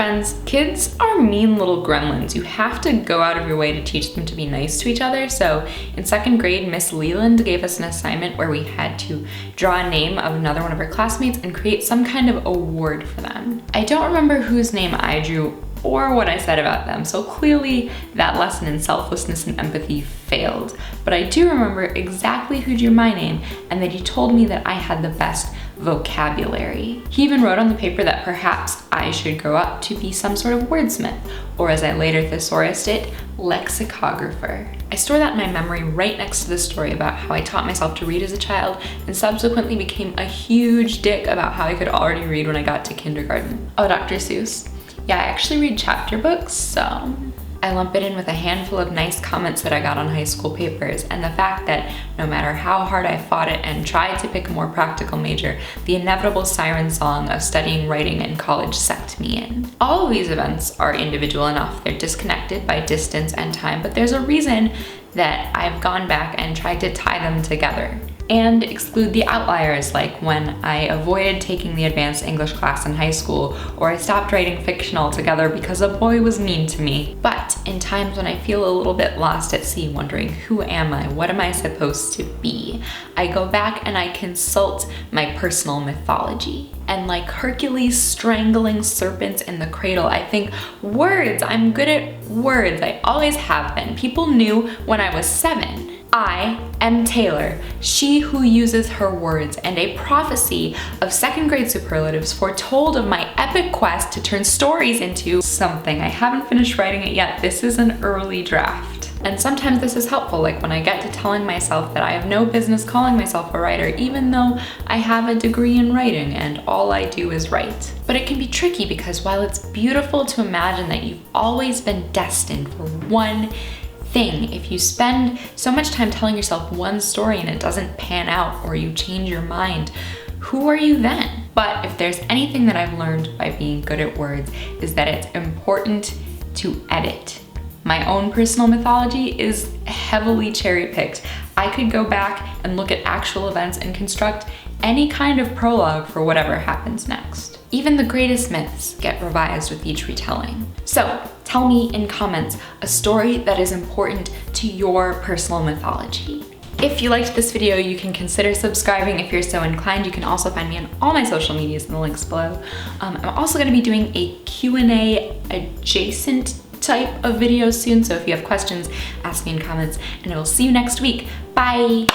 friends, kids are mean little gremlins. You have to go out of your way to teach them to be nice to each other. So in 2nd grade, Miss Leland gave us an assignment where we had to draw a name of another one of our classmates and create some kind of award for them. I don't remember whose name I drew or what I said about them, so clearly that lesson in selflessness and empathy failed. But I do remember exactly who drew my name and that he told me that I had the best vocabulary. He even wrote on the paper that perhaps I should grow up to be some sort of wordsmith, or as I later thesaurused it, lexicographer. I store that in my memory right next to the story about how I taught myself to read as a child and subsequently became a huge dick about how I could already read when I got to kindergarten. Oh, Dr. Seuss. Yeah, I actually read chapter books, so I lump it in with a handful of nice comments that I got on high school papers, and the fact that no matter how hard I fought it and tried to pick a more practical major, the inevitable siren song of studying writing in college sucked me in. All of these events are individual enough. They're disconnected by distance and time, but there's a reason that I've gone back and tried to tie them together and exclude the outliers, like when I avoided taking the advanced English class in high school, or I stopped writing fiction altogether because a boy was mean to me. But in times when I feel a little bit lost at sea, wondering who am I, what am I supposed to be, I go back and I consult my personal mythology. And like Hercules strangling serpents in the cradle, I think, words, I'm good at words, I always have been. People knew when I was 7. I am Taylor, she who uses her words, and a prophecy of 2nd grade superlatives foretold of my epic quest to turn stories into something. I haven't finished writing it yet. This is an early draft. And sometimes this is helpful, like when I get to telling myself that I have no business calling myself a writer, even though I have a degree in writing and all I do is write. But it can be tricky because while it's beautiful to imagine that you've always been destined for one thing, if you spend so much time telling yourself one story and it doesn't pan out or you change your mind, who are you then? But if there's anything that I've learned by being good at words, is that it's important to edit. My own personal mythology is heavily cherry-picked. I could go back and look at actual events and construct any kind of prologue for whatever happens next. Even the greatest myths get revised with each retelling. So tell me in comments a story that is important to your personal mythology. If you liked this video, you can consider subscribing if you're so inclined. You can also find me on all my social medias in the links below. I'm also gonna be doing a Q&A adjacent type of video soon, so if you have questions, ask me in comments, and I will see you next week. Bye!